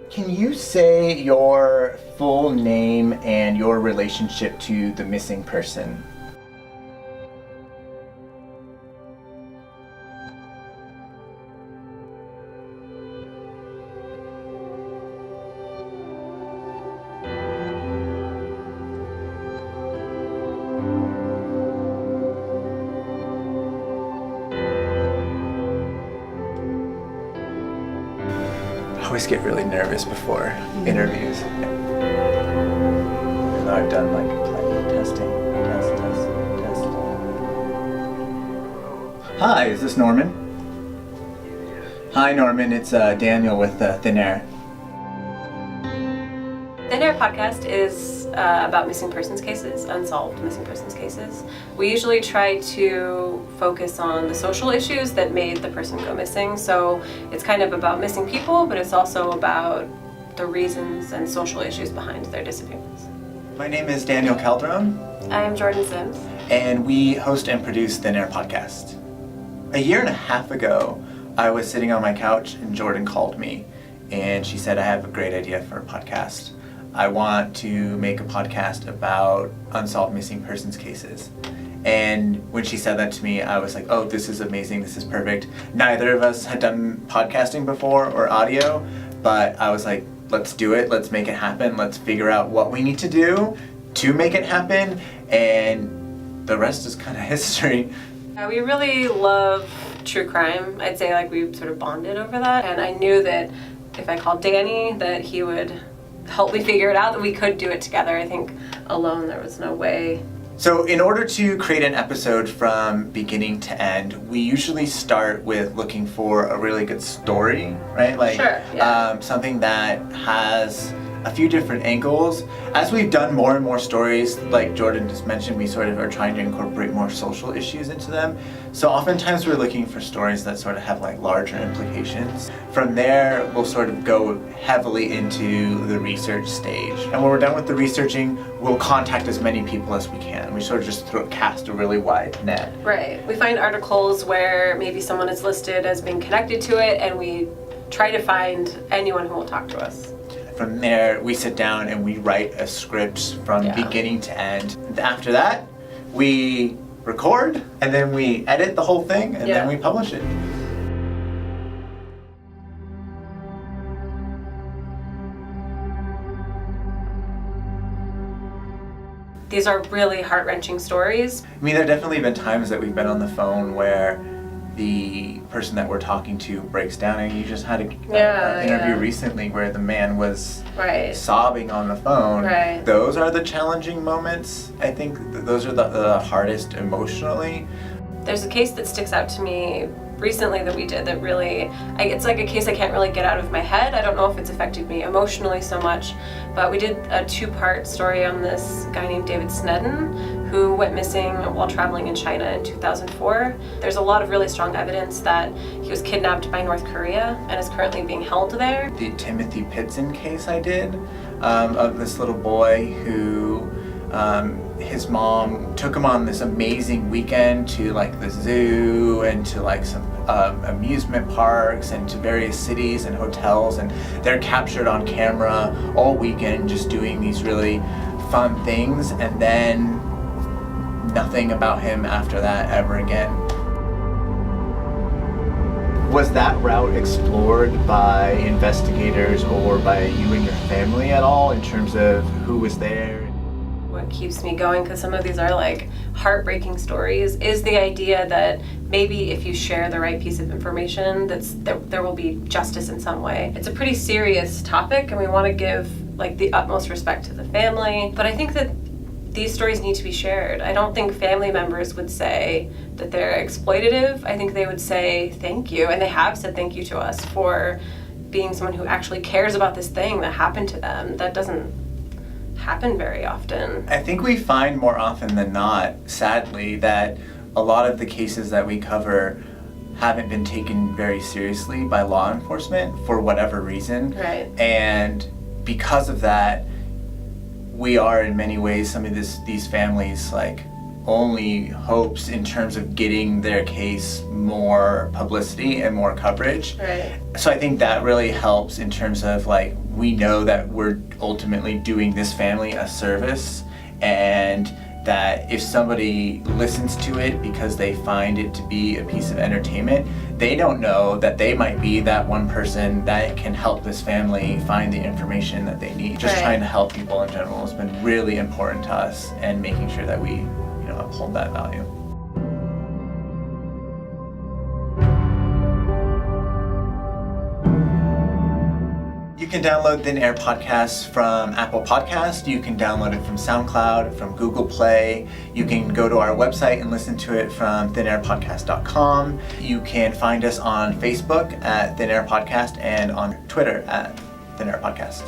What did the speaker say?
Can you say your full name and your relationship to the missing person? I always get really nervous before interviews. Even though I've done like plenty of testing. Test. Hi, is this Norman? Hi Norman, it's Daniel with Thin Air. Thin Air podcast is about missing persons cases, unsolved missing persons cases. We usually try to focus on the social issues that made the person go missing. So it's kind of about missing people, but it's also about the reasons and social issues behind their disappearance. My name is Daniel Calderon. I am Jordan Sims. And we host and produce Thin Air podcast. A year and a half ago, I was sitting on my couch and Jordan called me and she said, I have a great idea for a podcast. I want to make a podcast about unsolved missing persons cases. And when she said that to me, I was like, oh, this is amazing, this is perfect. Neither of us had done podcasting before or audio, but I was like, let's do it, let's make it happen, let's figure out what we need to do to make it happen, and the rest is kind of history. We really love true crime. I'd say like we sort of bonded over that, and I knew that if I called Danny that he would help me figure it out, that we could do it together. I think alone there was no way. So in order to create an episode from beginning to end, we usually start with looking for a really good story, right? Like sure, yeah. Something that has a few different angles. As we've done more and more stories, like Jordan just mentioned, we sort of are trying to incorporate more social issues into them. So oftentimes we're looking for stories that sort of have like larger implications. From there, we'll sort of go heavily into the research stage. And when we're done with the researching, we'll contact as many people as we can. We sort of just cast a really wide net. Right. We find articles where maybe someone is listed as being connected to it, and we try to find anyone who will talk to us. From there, we sit down and we write a script from beginning to end. After that, we record, and then we edit the whole thing, and then we publish it. These are really heart-wrenching stories. I mean, there have definitely been times that we've been on the phone where the person that we're talking to breaks down, and you just had an interview recently where the man was sobbing on the phone. Right. Those are the challenging moments. I think those are the hardest emotionally. There's a case that sticks out to me recently that we did that really, it's like a case I can't really get out of my head. I don't know if it's affected me emotionally so much, but we did a 2-part story on this guy named David Snedden, who went missing while traveling in China in 2004. There's a lot of really strong evidence that he was kidnapped by North Korea and is currently being held there. The Timothy Pitson case I did, of this little boy who his mom took him on this amazing weekend to like the zoo and to like some amusement parks and to various cities and hotels, and they're captured on camera all weekend just doing these really fun things, and then nothing about him after that ever again. Was that route explored by investigators or by you and your family at all in terms of who was there? What keeps me going, because some of these are like heartbreaking stories, is the idea that maybe if you share the right piece of information, there will be justice in some way. It's a pretty serious topic, and we want to give like the utmost respect to the family, but I think that these stories need to be shared. I don't think family members would say that they're exploitative. I think they would say thank you, and they have said thank you to us for being someone who actually cares about this thing that happened to them. That doesn't happen very often. I think we find more often than not, sadly, that a lot of the cases that we cover haven't been taken very seriously by law enforcement for whatever reason. Right. And because of that, we are in many ways some of these families like only hopes in terms of getting their case more publicity and more coverage. Right. So I think that really helps in terms of like, we know that we're ultimately doing this family a service, and that if somebody listens to it because they find it to be a piece of entertainment, they don't know that they might be that one person that can help this family find the information that they need. Just Right. trying to help people in general has been really important to us, and making sure that we, uphold that value. You can download Thin Air Podcasts from Apple Podcasts. You can download it from SoundCloud, from Google Play. You can go to our website and listen to it from thinairpodcast.com. You can find us on Facebook at Thin Air Podcast and on Twitter at Thin Air Podcast.